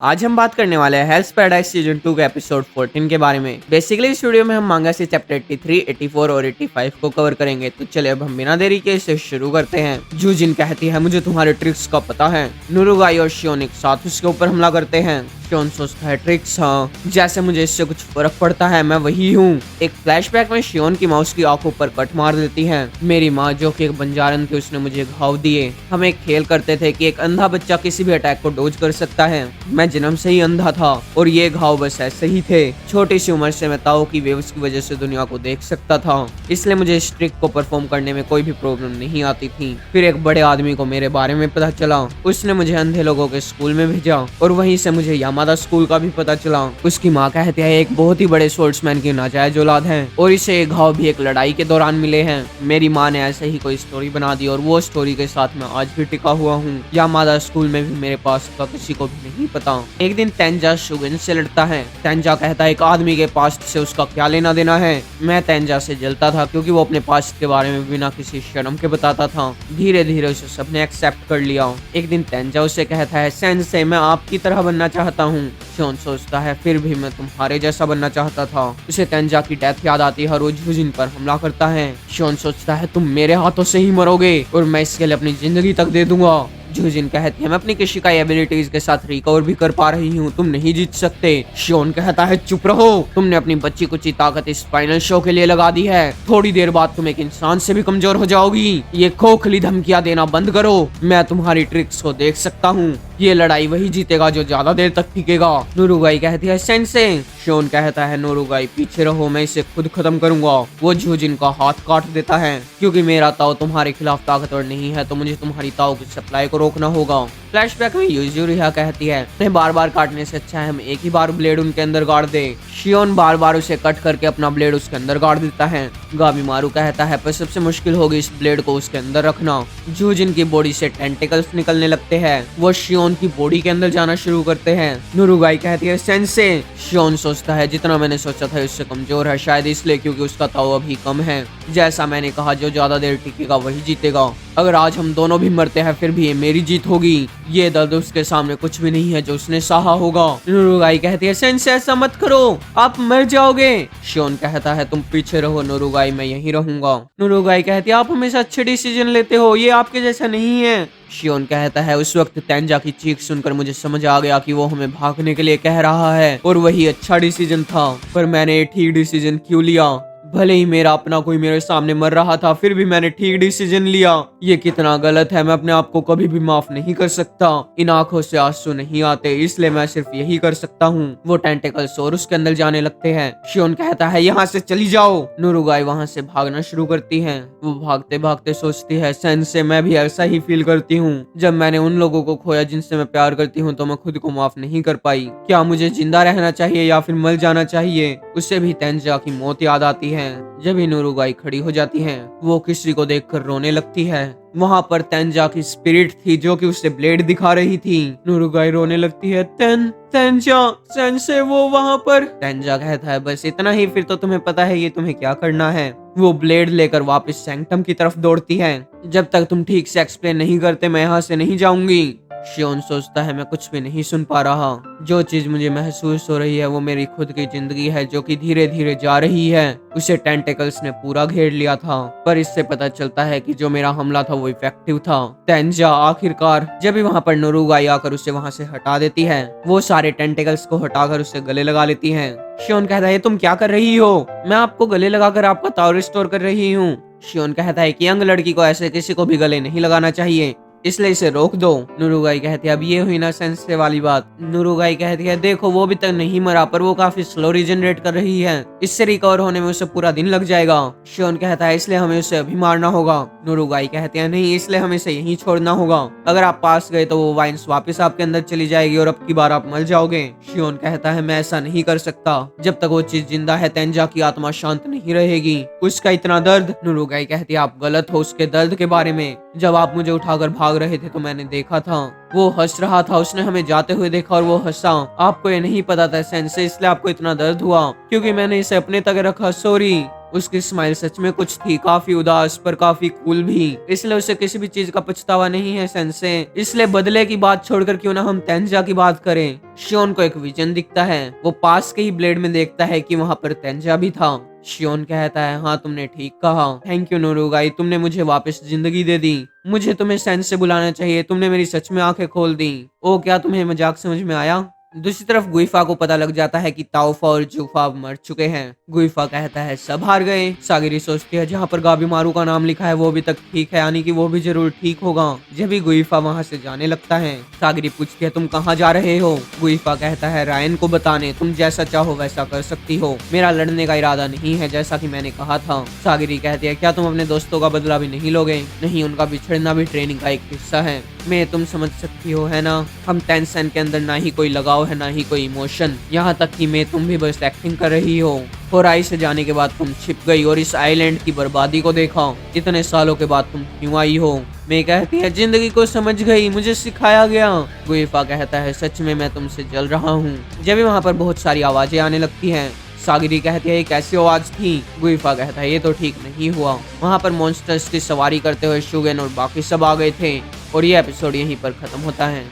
आज हम बात करने वाले हैं हेल्स पैराडाइज सीजन 2 के एपिसोड 14 के बारे में। बेसिकली इस वीडियो में हम मांगा से चैप्टर 83, 84 और 85 को कवर करेंगे। तो चलिए अब हम बिना देरी के इसे शुरू करते हैं। जूजिन कहती है मुझे तुम्हारे ट्रिक्स का पता है। नुरुगाई और शियोन एक साथ उसके ऊपर हमला करते हैं। शियोन सोचता है ट्रिक्स, हाँ जैसे मुझे इससे कुछ फर्क पड़ता है, मैं वही हूँ। एक फ्लैशबैक में शियोन की माँ उसकी आंखों पर कट मार देती है। मेरी माँ जो कि एक बंजारन थी, उसने मुझे घाव दिए। हम एक खेल करते थे कि एक अंधा बच्चा किसी भी अटैक को डोज कर सकता है। मैं जन्म से ही अंधा था और ये घाव बस ऐसे ही थे। छोटी सी उम्र से मैं ताओ की वेव्स की वजह से दुनिया को देख सकता था, इसलिए मुझे इस ट्रिक को परफॉर्म करने में कोई भी प्रॉब्लम नहीं आती थी। फिर एक बड़े आदमी को मेरे बारे में पता चला, उसने मुझे अंधे लोगों के स्कूल में भेजा और वहीं से मुझे यामादा स्कूल का भी पता चला। उसकी माँ कहती है एक बहुत ही बड़े स्पोर्ट्समैन की नाजायज औलाद है और इसे ये घाव भी एक लड़ाई के दौरान मिले हैं। मेरी माँ ने ऐसे ही कोई स्टोरी बना दी और वो स्टोरी के साथ मैं आज भी टिका हुआ हूँ। यामादा स्कूल में भी मेरे पास का किसी को भी नहीं पता। एक दिन तेंजा शुगिन से लड़ता है। तेंजा कहता है एक आदमी के पास्ट से उसका क्या लेना देना है। मैं तेंजा से जलता था क्योंकि वो अपने पास्ट के बारे में बिना किसी शर्म के बताता था। धीरे धीरे उसे सबने एक्सेप्ट कर लिया। एक दिन तेंजा उसे कहता है सेंसे मैं आपकी तरह बनना चाहता हूँ। शियोन सोचता है फिर भी मैं तुम्हारे जैसा बनना चाहता था। उसे तेंजा की डेथ याद आती है और वो जूजिन पर हमला करता है। शियोन सोचता है तुम मेरे हाथों से ही मरोगे और मैं इसके लिए अपनी जिंदगी तक दे दूंगा। जूजिन कहती है मैं अपनी किशिकाई एबिलिटीज के साथ रिकवर भी कर पा रही हूँ, तुम नहीं जीत सकते। शियोन कहता है चुप रहो, तुमने अपनी बच्ची कुची ताकत इस फाइनल शो के लिए लगा दी है। थोड़ी देर बाद तुम एक इंसान से भी कमजोर हो जाओगी। ये खोखली धमकियां देना बंद करो, मैं तुम्हारी ट्रिक्स को देख सकता हूँ। ये लड़ाई वही जीतेगा जो ज्यादा देर तक टिकेगा। नुरुगाई कहती है सेंसे। शियोन कहता है नुरुगाई पीछे रहो, मैं इसे खुद खत्म करूंगा। वो जूजिन का हाथ काट देता है। क्योंकि मेरा ताओ तुम्हारे खिलाफ ताकतवर नहीं है तो मुझे तुम्हारी ताओ की सप्लाई को रोकना होगा। फ्लैशबैक में यूजुरिहा कहती है बार बार काटने से अच्छा है हम एक ही बार ब्लेड उनके अंदर गाड़ दे। शियोन बार बार उसे कट करके अपना ब्लेड उसके अंदर गाड़ देता है। गाबिमारू कहता है पर सबसे मुश्किल होगी इस ब्लेड को उसके अंदर रखना। जूजिन की बॉडी से टेंटिकल्स निकलने लगते हैं। वो शियोन की बॉडी के अंदर जाना शुरू करते हैं। नुरुगाई कहती है सेंसे। शियोन सोचता है जितना मैंने सोचा था उससे कमजोर है, शायद इसलिए क्योंकि उसका ताओ अभी कम है। जैसा मैंने कहा जो ज्यादा देर टिकेगा वही जीतेगा। अगर आज हम दोनों भी मरते हैं फिर भी ये मेरी जीत होगी। ये दर्द उसके सामने कुछ भी नहीं है जो उसने सहा होगा। नुरुगाई कहती है सेंसे ऐसा मत करो, आप मर जाओगे। शियोन कहता है तुम पीछे रहो नुरुगाई, मैं यहीं रहूंगा। नुरुगाई कहती है आप हमेशा अच्छे डिसीजन लेते हो, ये आपके जैसा नहीं है। शियोन कहता है उस वक्त तेंजा की चीख सुनकर मुझे समझ आ गया कि वो हमें भागने के लिए कह रहा है और वही अच्छा डिसीजन था, पर मैंने ये ठीक डिसीजन क्यों लिया। भले ही मेरा अपना कोई मेरे सामने मर रहा था फिर भी मैंने ठीक डिसीजन लिया। ये कितना गलत है, मैं अपने आप को कभी भी माफ नहीं कर सकता। इन आंखों से आंसू नहीं आते इसलिए मैं सिर्फ यही कर सकता हूँ। वो टेंटिकल्स और उसके अंदर जाने लगते हैं। शियोन कहता है यहाँ से चली जाओ। नुरुगाई वहाँ से भागना शुरू करती है। वो भागते भागते सोचती है सेंसे मैं भी ऐसा ही फील करती हूँ। जब मैंने उन लोगों को खोया जिनसे मैं प्यार करती हूँ तो मैं खुद को माफ नहीं कर पाई। क्या मुझे जिंदा रहना चाहिए या फिर मर जाना चाहिए। उसे भी तेंजा की मौत याद आती है। जब ही नुरुगाई खड़ी हो जाती है वो किसी को देखकर रोने लगती है। वहाँ पर तेंजा की स्पिरिट थी जो कि उसे ब्लेड दिखा रही थी। नुरुगाई रोने लगती है तेंजा सेंसे वो वहाँ पर। तेंजा कहता है बस इतना ही, फिर तो तुम्हें पता है ये तुम्हें क्या करना है। वो ब्लेड लेकर वापस सैंक्टम की तरफ दौड़ती है। जब तक तुम ठीक से एक्सप्लेन नहीं करते मैं यहाँ से नहीं जाऊंगी। शियोन सोचता है मैं कुछ भी नहीं सुन पा रहा। जो चीज मुझे महसूस हो रही है वो मेरी खुद की जिंदगी है जो कि धीरे धीरे जा रही है। उसे टेंटिकल्स ने पूरा घेर लिया था, पर इससे पता चलता है कि जो मेरा हमला था वो इफेक्टिव था। तेंजा आखिरकार जब भी वहाँ पर नुरुगाई आकर उसे वहाँ से हटा देती है, वो सारे टेंटिकल्स को हटाकर उसे गले लगा लेती है। शियोन कहता है तुम क्या कर रही हो। मैं आपको गले लगाकर आपका ताओ रिस्टोर कर रही हूँ। शियोन कहता है कि यंग लड़की को ऐसे किसी को भी गले नहीं लगाना चाहिए, इसलिए इसे रोक दो। नुरुगाई कहती है अब ये हुई ना सेंसे वाली बात। नुरुगाई कहती है देखो वो भी तक नहीं मरा पर वो काफी स्लो रीजनरेट कर रही है, इससे रिकवर होने में उसे पूरा दिन लग जाएगा। शियोन कहता है इसलिए हमें उसे अभी मारना होगा। नुरुगाई कहती है नहीं, इसलिए हमें इसे यहीं छोड़ना होगा। अगर आप पास गए तो वो वाइन्स वापस आपके अंदर चली जाएगी और अब की बार आप मर जाओगे। शियोन कहता है मैं ऐसा नहीं कर सकता, जब तक वो चीज जिंदा है तेंजा की आत्मा शांत नहीं रहेगी। उसका इतना दर्द। नुरुगाई कहती है आप गलत हो उसके दर्द के बारे में। जब आप मुझे उठाकर भाग रहे थे तो मैंने देखा था वो हंस रहा था, उसने हमें जाते हुए देखा और वो हंसा। आपको ये नहीं पता था सेंसे, इसलिए आपको इतना दर्द हुआ क्योंकि मैंने इसे अपने तक रखा। सॉरी। उसकी स्माइल सच में कुछ थी, काफी उदास पर काफी कूल भी, इसलिए उसे किसी भी चीज का पछतावा नहीं है सेंसे। इसलिए बदले की बात छोड़कर क्यों ना हम तेंजा की बात करें। शियोन को एक विजन दिखता है, वो पास के ही ब्लेड में देखता है कि वहाँ पर तेंजा भी था। शियोन कहता है, हाँ तुमने ठीक कहा, थैंक यू नोरुगाई, तुमने मुझे वापस जिंदगी दे दी। मुझे तुम्हें सेंस से बुलाना चाहिए, तुमने मेरी सच में आंखें खोल दी। ओ क्या तुम्हें मजाक समझ में आया। दूसरी तरफ गुइफा को पता लग जाता है कि ताओफा और जूफा मर चुके हैं। गुइफा कहता है सब हार गए। सागिरी सोचती है जहाँ पर गाबीमारू का नाम लिखा है वो अभी तक ठीक है, यानी कि वो भी जरूर ठीक होगा। जब भी गुइफा वहाँ से जाने लगता है, सागिरी पूछती है तुम कहाँ जा रहे हो। गुइफा कहता है रायन को बताने, तुम जैसा चाहो वैसा कर सकती हो, मेरा लड़ने का इरादा नहीं है जैसा कि मैंने कहा था। सागिरी कहती है क्या तुम अपने दोस्तों का बदला भी नहीं लोगे। नहीं, उनका बिछड़ना भी ट्रेनिंग का एक हिस्सा है। मैं तुम समझ सकती हो है ना, हम टेंशन के अंदर ना ही कोई लगाव है ना ही कोई इमोशन, यहाँ तक कि मैं तुम भी बस एक्टिंग कर रही हो। होराई से जाने के बाद तुम छिप गई और इस आइलैंड की बर्बादी को देखा। इतने सालों के बाद तुम क्यों आई हो। मैं कहती है जिंदगी को समझ गई, मुझे सिखाया गया। गुइफा कहता है सच में मैं तुमसे जल रहा हूँ। जब भी वहाँ पर बहुत सारी आवाजें आने लगती हैं, सागिरी कहती है ये कैसी आवाज थी। गुइफा कहता है ये तो ठीक नहीं हुआ। वहाँ पर मॉन्स्टर्स की सवारी करते हुए शुगेन और बाकी सब आ गए थे। और ये एपिसोड यहीं पर खत्म होता है।